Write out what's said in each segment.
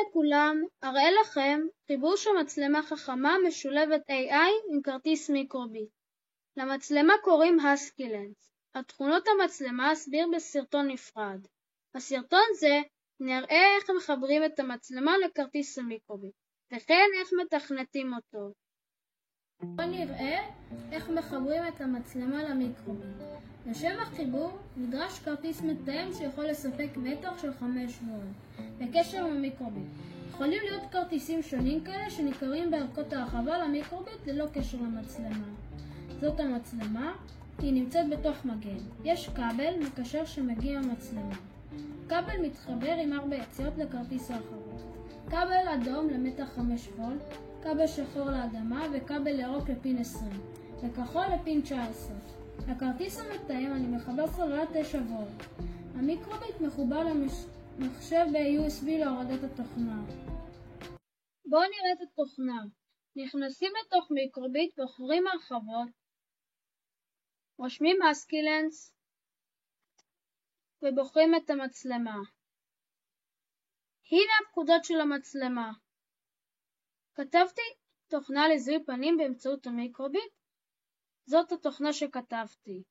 לכולם, אראה לכם חיבור של מצלמה חכמה משולבת AI עם כרטיס מיקרוביט. למצלמה קוראים הסקילנס. על תכונות המצלמה אסביר בסרטון נפרד. בסרטון זה נראה איך מחברים את המצלמה לכרטיס המיקרוביט, וכן איך מתכנתים אותו. בואו נראה איך מחברים את המצלמה למיקרוביט. לשם החיבור נדרש כרטיס מתאם שיכול לספק מתח של 5 וולט בקשר עם המיקרוביט. יכולים להיות כרטיסים שונים כאלה שנקראים בערכות הרחבה למיקרוביט ללא קשר למצלמה. זאת המצלמה, היא נמצאת בתוך מגן. יש כבל מקשר שמגיע למצלמה. כבל מתחבר עם 4 יציאות לכרטיס הרחבה. כבל אדום למתח 5 וולט, כבל שחור לאדמה וכבל ירוק לפין 20 וכחול לפין 19. לכרטיס המתאם אני מחבר סוללה 9 וולט. המיקרוביט מחובר למחשב ב-USB להורדת התוכנה. בואו נראה את התוכנה. נכנסים לתוך מיקרוביט, בוחרים הרחבות, רושמים הסקילנס ובוחרים את המצלמה. הנה הפקודות של המצלמה. כתבתי תוכנה לזיהוי פנים באמצעות המיקרוביט. זאת התוכנה שכתבתי.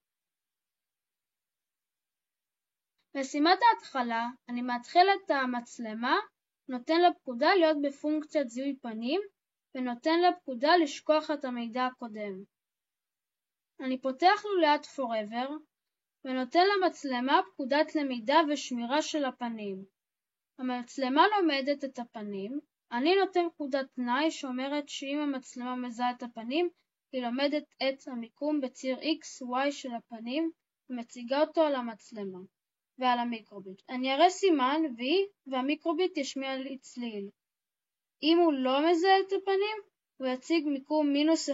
משימת ההתחלה, אני מתחיל את המצלמה, נותן לה פקודה להיות בפונקציית זיהוי פנים, ונותן לה פקודה לשכוח את המידע הקודם. אני פותח לוליית Forever, ונותן למצלמה פקודת למידה ושמירה של הפנים. המצלמה לומדת את הפנים. אני נותן פקודת תנאי שאומרת שאם המצלמה מזהה את הפנים, היא לומדת את המיקום בציר X, Y של הפנים ומציגה אותו על המצלמה ועל המיקרוביט. אני אראה סימן V והמיקרוביט ישמיע לי צליל. אם הוא לא מזהה את הפנים, הוא יציג מיקום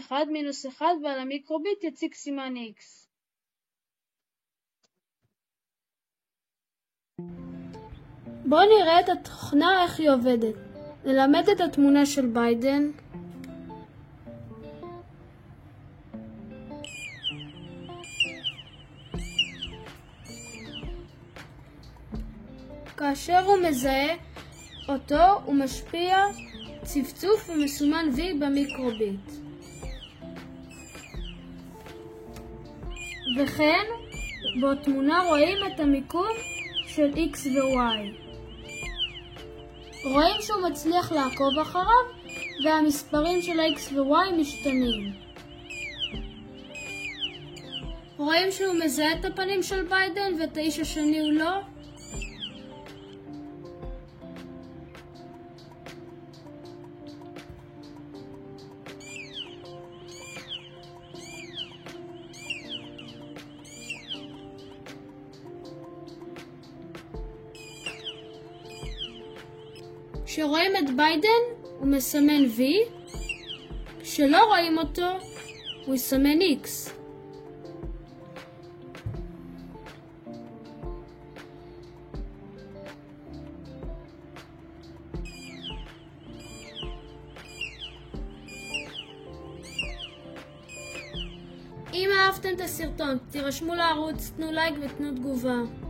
-1, -1 ועל המיקרוביט יציג סימן X. בואו נראה את התוכנה איך היא עובדת. נלמד את התמונה של ביידן. כאשר הוא מזהה אותו, הוא משפיע צפצוף ומסומן V במיקרוביט. וכן, בתמונה רואים את המיקום של X ו-Y. רואים שהוא מצליח לעקוב אחריו, והמספרים של X ו-Y משתנים. רואים שהוא מזהה את הפנים של ביידן ואת האיש השני הוא לא. כשרואים את ביידן הוא מסמן V, כשלא רואים אותו הוא יסמן X. אם אהבתם את הסרטון, תירשמו לערוץ, תנו לייק ותנו תגובה.